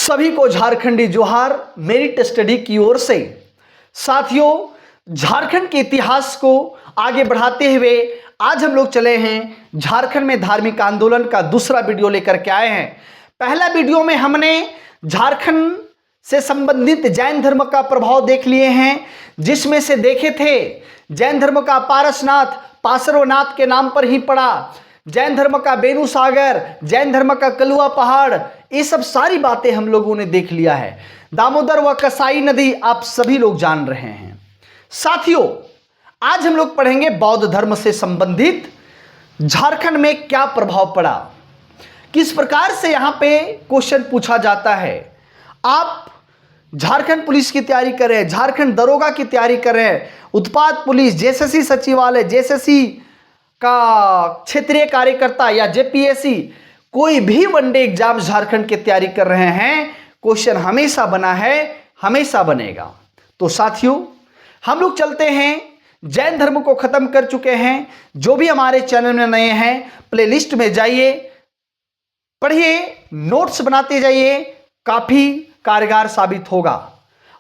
सभी को झारखंडी जोहार मेरिट स्टडी की ओर से। साथियों, झारखंड के इतिहास को आगे बढ़ाते हुए आज हम लोग चले हैं झारखंड में धार्मिक आंदोलन का दूसरा वीडियो लेकर के आए हैं। पहला वीडियो में हमने झारखंड से संबंधित जैन धर्म का प्रभाव देख लिए हैं, जिसमें से देखे थे जैन धर्म का पारसनाथ पार्श्वनाथ के नाम पर ही पड़ा, जैन धर्म का बेनू सागर, जैन धर्म का कलुआ पहाड़, ये सब सारी बातें हम लोगों ने देख लिया है। दामोदर व कसाई नदी आप सभी लोग जान रहे हैं। साथियों, आज हम लोग पढ़ेंगे बौद्ध धर्म से संबंधित झारखंड में क्या प्रभाव पड़ा, किस प्रकार से यहां पे क्वेश्चन पूछा जाता है। आप झारखंड पुलिस की तैयारी कर रहे हैं, झारखंड दरोगा की तैयारी कर रहे हैं, उत्पाद पुलिस, जेएसएससी सचिवालय, जेएसएससी का क्षेत्रीय कार्यकर्ता या जेपीएससी, कोई भी वनडे एग्जाम झारखंड की तैयारी कर रहे हैं, क्वेश्चन हमेशा बना है, हमेशा बनेगा। तो साथियों, हम लोग चलते हैं, जैन धर्म को खत्म कर चुके हैं। जो भी हमारे चैनल में नए हैं, प्लेलिस्ट में जाइए, पढ़िए, नोट्स बनाते जाइए, काफी कारगर साबित होगा।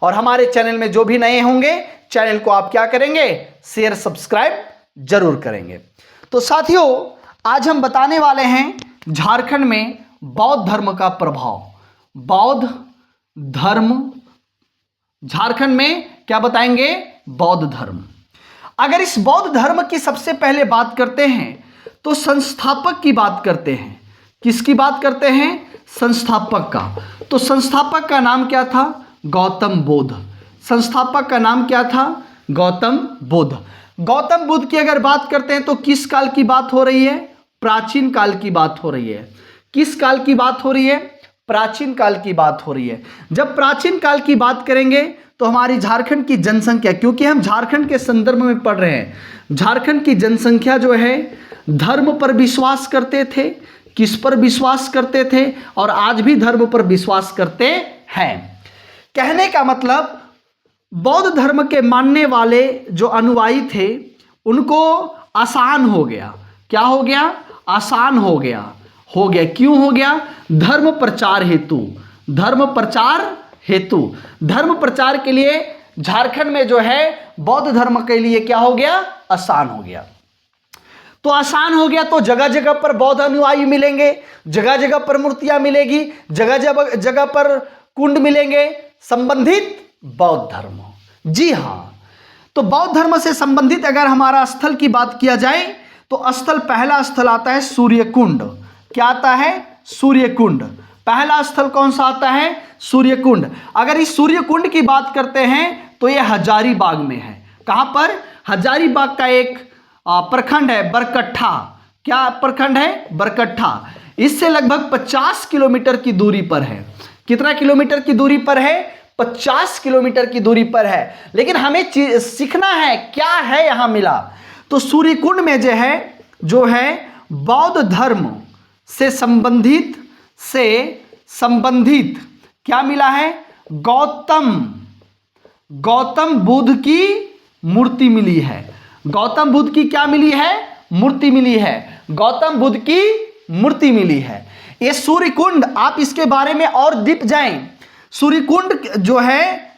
और हमारे चैनल में जो भी नए होंगे, चैनल को आप क्या करेंगे, शेयर सब्सक्राइब जरूर करेंगे। तो साथियों, आज हम बताने वाले हैं झारखंड में बौद्ध धर्म का प्रभाव। बौद्ध धर्म, झारखंड में क्या बताएंगे, बौद्ध धर्म। अगर इस बौद्ध धर्म की सबसे पहले बात करते हैं तो संस्थापक की बात करते हैं। किसकी बात करते हैं, संस्थापक का। तो संस्थापक का नाम क्या था, गौतम बुद्ध। संस्थापक का नाम क्या था, गौतम बुद्ध। गौतम बुद्ध की अगर बात करते हैं तो किस काल की बात हो रही है, प्राचीन काल की बात हो रही है। किस काल की बात हो रही है, प्राचीन काल की बात हो रही है। जब प्राचीन काल की बात करेंगे तो हमारी झारखंड की जनसंख्या, क्योंकि हम झारखंड के संदर्भ में पढ़ रहे हैं, झारखंड की जनसंख्या जो है धर्म पर विश्वास करते थे। किस पर विश्वास करते थे, और आज भी धर्म पर विश्वास करते हैं। कहने का मतलब, बौद्ध धर्म के मानने वाले जो अनुयायी थे उनको आसान हो गया। क्या हो गया, आसान हो गया। क्यों हो गया, धर्म प्रचार हेतु। धर्म प्रचार हेतु, धर्म प्रचार के लिए झारखंड में जो है बौद्ध धर्म के लिए क्या हो गया, आसान हो गया। तो आसान हो गया तो जगह जगह पर बौद्ध अनुयायी मिलेंगे, जगह जगह पर मूर्तियां मिलेगी, जगह जगह पर कुंड मिलेंगे, संबंधित बौद्ध धर्म। जी हाँ, तो बौद्ध धर्म से संबंधित अगर हमारा स्थल की बात किया जाए तो स्थल, पहला स्थल आता है सूर्यकुंड। क्या आता है, सूर्यकुंड। पहला स्थल कौन सा आता है, सूर्यकुंड। अगर इस सूर्यकुंड की बात करते हैं तो यह हजारीबाग में है। कहां पर, हजारीबाग का एक प्रखंड है बरकट्ठा। क्या प्रखंड है, बरकट्ठा। इससे लगभग 50 किलोमीटर की दूरी पर है। कितना किलोमीटर की दूरी पर है, 50 किलोमीटर की दूरी पर है। लेकिन हमें सीखना है क्या है यहां मिला। तो सूर्यकुंड में जो है बौद्ध धर्म से संबंधित क्या मिला है, गौतम बुद्ध की मूर्ति मिली है। गौतम बुद्ध की क्या मिली है, मूर्ति मिली है। गौतम बुद्ध की मूर्ति मिली है। ये सूर्यकुंड, आप इसके बारे में और डीप जाएं। सूर्यकुंड जो है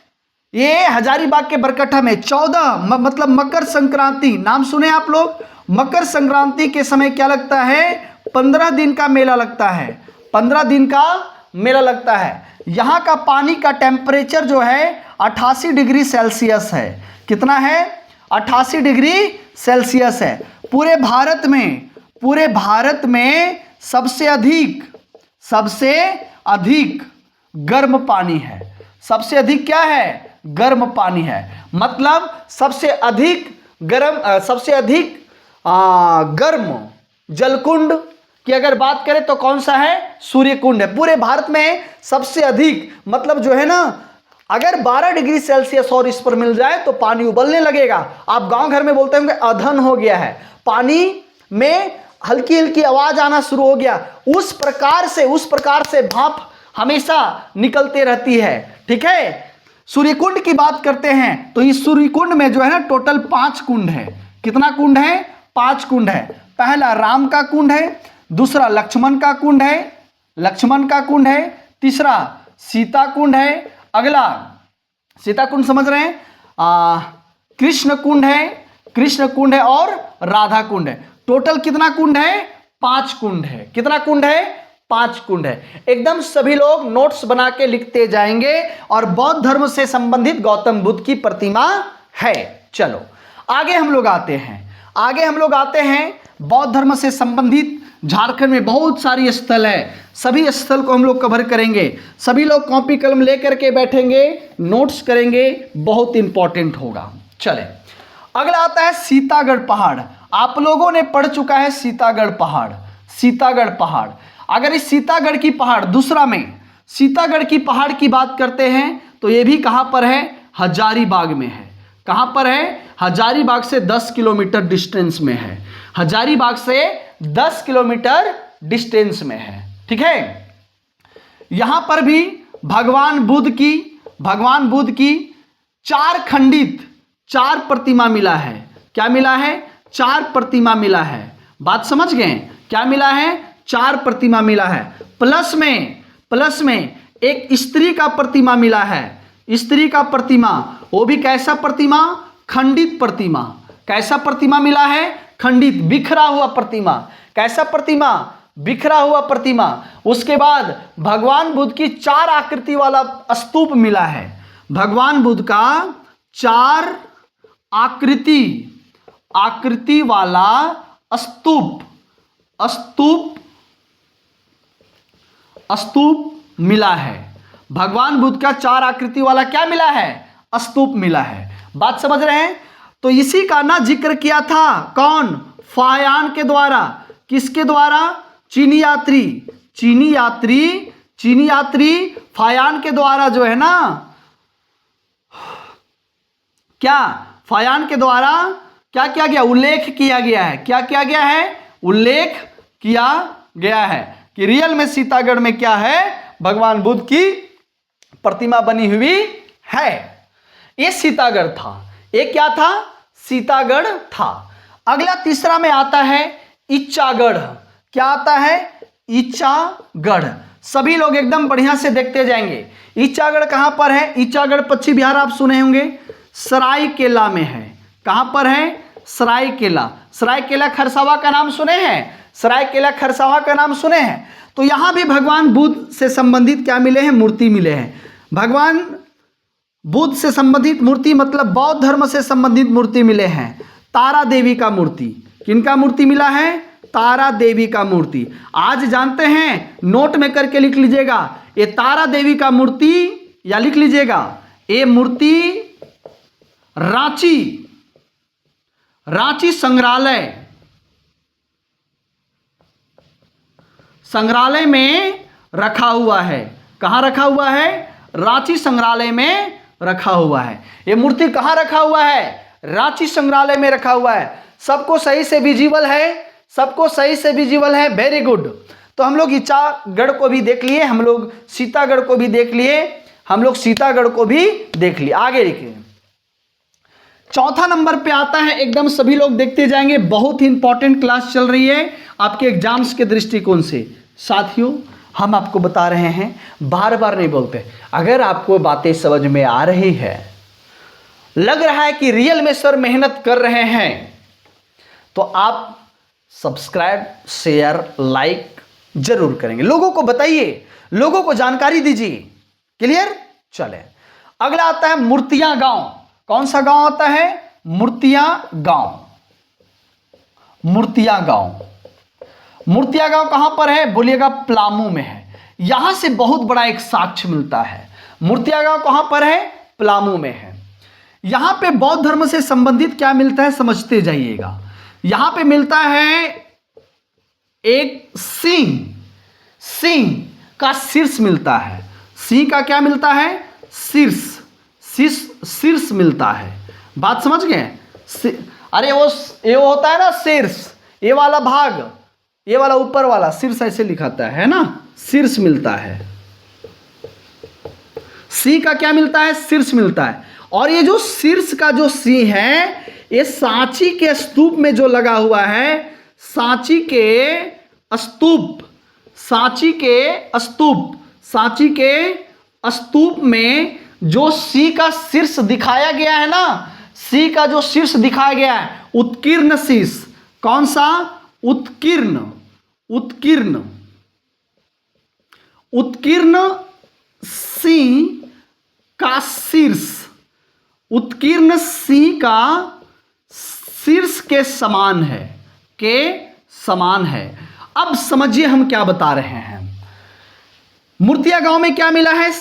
ये हजारीबाग के बरकट्ठा में 14 मतलब मकर संक्रांति, नाम सुने आप लोग, मकर संक्रांति के समय क्या लगता है, 15 दिन का मेला लगता है। 15 दिन का मेला लगता है। यहाँ का पानी का टेम्परेचर जो है 88 डिग्री सेल्सियस है। कितना है, 88 डिग्री सेल्सियस है। पूरे भारत में सबसे अधिक गर्म पानी है। सबसे अधिक क्या है, गर्म पानी है। मतलब सबसे अधिक गर्म जलकुंड की अगर बात करें तो कौन सा है, सूर्यकुंड है। पूरे भारत में सबसे अधिक, मतलब जो है ना, अगर 12 डिग्री सेल्सियस और इस पर मिल जाए तो पानी उबलने लगेगा। आप गांव घर में बोलते होंगे अधन हो गया है, पानी में हल्की हल्की आवाज आना शुरू हो गया। उस प्रकार से भाप हमेशा निकलते रहती है। ठीक है, सूर्यकुंड की बात करते हैं तो इस सूर्यकुंड में जो है ना टोटल 5 कुंड है। कितना कुंड है, 5 कुंड है। पहला राम का कुंड है, दूसरा लक्ष्मण का कुंड है, तीसरा सीता कुंड है। अगला सीता कुंड समझ रहे हैं, कृष्ण कुंड है, कृष्ण कुंड है और राधा कुंड है। टोटल कितना कुंड है? 5 कुंड है। कितना कुंड है? 5 कुंड है। एकदम सभी लोग नोट्स बना के लिखते जाएंगे। और बौद्ध धर्म से संबंधित गौतम बुद्ध की प्रतिमा है। चलो आगे हम लोग आते हैं, आगे हम लोग आते हैं। बौद्ध धर्म से संबंधित झारखंड में बहुत सारी स्थल है, सभी स्थल को हम लोग कवर करेंगे। सभी लोग कॉपी कलम लेकर के बैठेंगे, नोट्स करेंगे, बहुत इंपॉर्टेंट होगा। चले अगला आता है सीतागढ़ पहाड़। आप लोगों ने पढ़ चुका है सीतागढ़ पहाड़, सीतागढ़ पहाड़। अगर इस सीतागढ़ की पहाड़, दूसरा में सीतागढ़ की पहाड़ की बात करते हैं तो ये भी कहां पर है? हजारीबाग में है। कहां पर है? हजारीबाग से 10 किलोमीटर डिस्टेंस में है। हजारीबाग से 10 किलोमीटर डिस्टेंस में है। ठीक है। यहां पर भी भगवान बुद्ध की 4 खंडित 4 प्रतिमा मिला है। क्या मिला है? 4 प्रतिमा मिला है। बात समझ गए? क्या मिला है? 4 प्रतिमा मिला है। प्लस में एक स्त्री का प्रतिमा मिला है। स्त्री का प्रतिमा, वो भी कैसा प्रतिमा? खंडित प्रतिमा। कैसा प्रतिमा मिला है? खंडित, बिखरा हुआ प्रतिमा। कैसा प्रतिमा? बिखरा हुआ प्रतिमा। उसके बाद भगवान बुद्ध की 4 आकृति वाला स्तूप मिला है। भगवान बुद्ध का 4 आकृति वाला स्तूप मिला है। भगवान बुद्ध का 4 आकृति वाला क्या मिला है? स्तूप मिला है। बात समझ रहे हैं? तो इसी का ना जिक्र किया था कौन? फायान के द्वारा। किसके द्वारा? चीनी यात्री फायान के द्वारा जो है ना, क्या फायान के द्वारा क्या किया गया? उल्लेख किया गया है। क्या किया गया है? उल्लेख किया गया है कि रियल में सीतागढ़ में क्या है? भगवान बुद्ध की प्रतिमा बनी हुई है। ये सीतागढ़ था। ये क्या था? सीतागढ़ था। अगला तीसरा में आता है इच्चागढ़। क्या आता है? इच्चागढ़। सभी लोग एकदम बढ़िया से देखते जाएंगे। इच्चागढ़ कहां पर है? इच्चागढ़ पश्चिम बिहार आप सुने होंगे, सरायकेला में है। कहां पर है? सरायकेला। सरायकेला खरसावा का नाम सुने हैं? सरायकेला खरसावा का नाम सुने हैं? तो यहां भी भगवान बुद्ध से संबंधित क्या मिले हैं? मूर्ति मिले हैं। भगवान बुद्ध से संबंधित मूर्ति मतलब बौद्ध धर्म से संबंधित मूर्ति मिले हैं। तारा देवी का मूर्ति। किनका मूर्ति मिला है? तारा देवी का मूर्ति। आज जानते हैं, नोट में करके लिख लीजिएगा, ये तारा देवी का मूर्ति, या लिख लीजिएगा ये मूर्ति रांची संग्रहालय में रखा हुआ है। कहां रखा हुआ है? रांची संग्रहालय में रखा हुआ है। ये मूर्ति कहां रखा हुआ है? रांची संग्रहालय में रखा हुआ है। सबको सही से विजिबल है? सबको सही से विजिबल है? Very good. तो हम लोग इच्चागढ़ को भी देख लिए, हम लोग सीतागढ़ को भी देख लिए, हम लोग सीतागढ़ को भी देख लिए। आगे देखिए, चौथा नंबर पे आता है, एकदम सभी लोग देखते जाएंगे, बहुत ही इंपॉर्टेंट क्लास चल रही है आपके एग्जाम्स के दृष्टिकोण से। साथियों, हम आपको बता रहे हैं, बार बार नहीं बोलते, अगर आपको बातें समझ में आ रही है, लग रहा है कि रियल में सर मेहनत कर रहे हैं, तो आप सब्सक्राइब, शेयर, लाइक जरूर करेंगे। लोगों को बताइए, लोगों को जानकारी दीजिए। क्लियर? चले अगला आता है मूर्तियां गांव। कौन सा गांव आता है? मूर्तियां गांव। मूर्तियां गांव कहां पर है? बोलिएगा पलामू में है। यहां से बहुत बड़ा एक साक्ष्य मिलता है। मूर्तियां गांव कहां पर है? पलामू में है। यहां पे बौद्ध धर्म से संबंधित क्या मिलता है समझते जाइएगा। यहां पे मिलता है एक सिंह का शीर्ष मिलता है। सिंह का क्या मिलता है? शीर्ष मिलता है। बात समझ गए? अरे वो होता है ना शीर्ष, ये वाला भाग, ये वाला ऊपर वाला शीर्ष ऐसे लिखाता है ना, शीर्ष मिलता है। सिंह का क्या मिलता है? शीर्ष मिलता है। और ये जो शीर्ष का जो सिंह है, ये सांची के स्तूप में जो लगा हुआ है, सांची के स्तूप में जो सी का शीर्ष दिखाया गया है ना, सी का जो शीर्ष दिखाया गया है, उत्कीर्ण शीर्ष, कौन सा? उत्कीर्ण, उत्कीर्ण, उत्कीर्ण सी का शीर्ष, उत्कीर्ण सी का शीर्ष के समान है, के समान है। अब समझिए हम क्या बता रहे हैं। मूर्तिया गांव में क्या मिला है?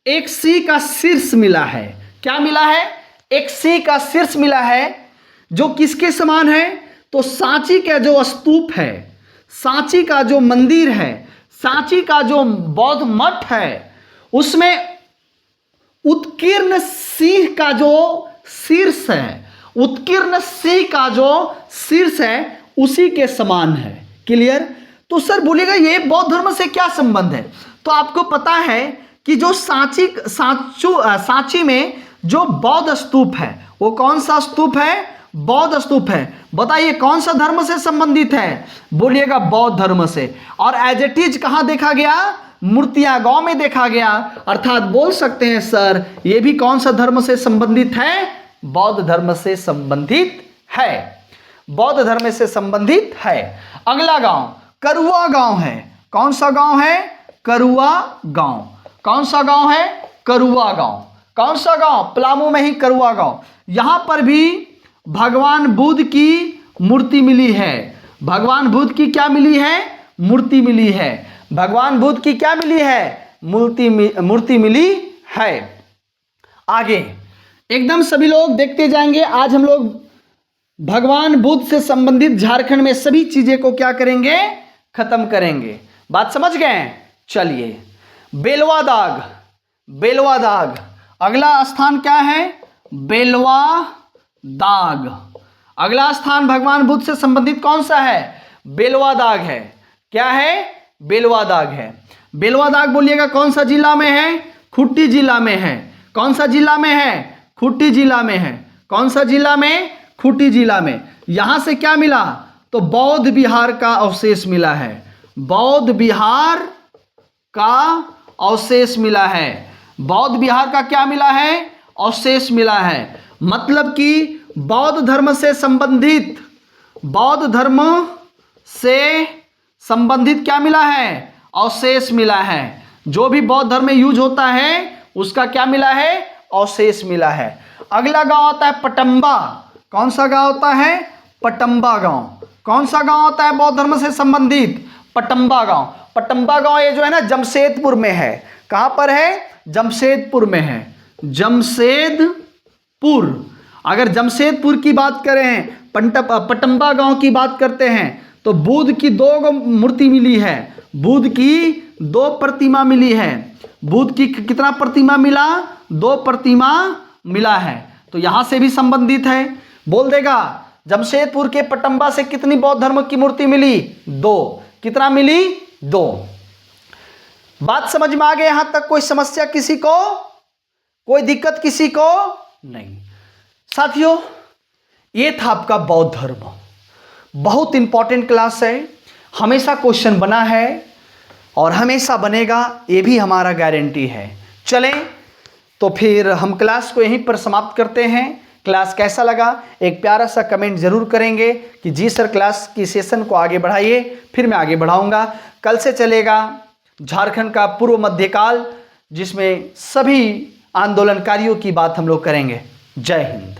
एक सी का शीर्ष मिला है। क्या मिला है? एक सी का शीर्ष मिला है, जो किसके समान है? तो सांची का जो स्तूप है, सांची का जो मंदिर है, सांची का जो बौद्ध मठ है, उसमें उत्कीर्ण सिंह का जो शीर्ष है, उत्कीर्ण सिंह का जो शीर्ष है उसी के समान है। क्लियर? तो सर बोलेगा ये बौद्ध धर्म से क्या संबंध है? तो आपको पता है कि जो सांची में जो बौद्ध स्तूप है, वो कौन सा स्तूप है? बौद्ध स्तूप है। बताइए कौन सा धर्म से संबंधित है? बोलिएगा बौद्ध धर्म से। और एज इट इज कहां देखा गया? मूर्तिया गांव में देखा गया। अर्थात बोल सकते हैं सर ये भी कौन सा धर्म से संबंधित है? बौद्ध धर्म से संबंधित है, बौद्ध धर्म से संबंधित है। अगला गांव करुआ गांव है। कौन सा गांव है? करुआ गांव। कौन सा गांव है? करुआ गांव। कौन सा गांव? पलामू में ही करुआ गांव। यहां पर भी भगवान बुद्ध की मूर्ति मिली है। भगवान बुद्ध की क्या मिली है? मूर्ति मिली है। भगवान बुद्ध की क्या मिली है? मूर्ति मिली है। आगे एकदम सभी लोग देखते जाएंगे। आज हम लोग भगवान बुद्ध से संबंधित झारखंड में सभी चीजें को क्या करेंगे? खत्म करेंगे। बात समझ गए? चलिए बेलवा दाग, बेलवा दाग अगला स्थान क्या है? बेलवा दाग। अगला स्थान भगवान बुद्ध से संबंधित कौन सा है? बेलवा दाग है। क्या है? बेलवा दाग है। बेलवा दाग बोलिएगा कौन सा जिला में है? खूंटी जिला में है। कौन सा जिला में है? खूंटी जिला में है। कौन सा जिला में? खूंटी जिला में। यहां से क्या मिला? तो बौद्ध विहार का अवशेष मिला है। बौद्ध विहार का अवशेष मिला है। बौद्ध विहार का क्या मिला है? अवशेष मिला है। मतलब कि बौद्ध धर्म से संबंधित, बौद्ध धर्म से संबंधित क्या मिला है? अवशेष मिला है। जो भी बौद्ध धर्म में यूज होता है उसका क्या मिला है? अवशेष मिला है। अगला गांव आता है पटंबा। कौन सा गांव होता है? पटंबा गांव। कौन सा गांव होता है बौद्ध धर्म से संबंधित? पटंबा गांव। पटंबा गांव ये जो है ना जमशेदपुर में है। कहां पर है? जमशेदपुर में है। जमशेदपुर। अगर जमशेदपुर की बात करें, पटंबा गांव की बात करते हैं, तो बुद्ध की 2 मूर्ति मिली है। बुद्ध की 2 प्रतिमा मिली है। बुद्ध की कितना प्रतिमा मिला? 2 प्रतिमा मिला है। तो यहां से भी संबंधित है। बोल देगा जमशेदपुर के पटंबा से कितनी बौद्ध धर्म की मूर्ति मिली? 2। कितना मिली? 2। बात समझ में आ गई? यहां तक कोई समस्या किसी को? कोई दिक्कत किसी को? नहीं। साथियों ये था आपका बौद्ध धर्म। बहुत इंपॉर्टेंट क्लास है। हमेशा क्वेश्चन बना है और हमेशा बनेगा, ये भी हमारा गारंटी है। चलें तो फिर हम क्लास को यहीं पर समाप्त करते हैं। क्लास कैसा लगा एक प्यारा सा कमेंट जरूर करेंगे कि जी सर क्लास की सेशन को आगे बढ़ाइए, फिर मैं आगे बढ़ाऊंगा। कल से चलेगा झारखंड का पूर्व मध्यकाल, जिसमें सभी आंदोलनकारियों की बात हम लोग करेंगे। जय हिंद।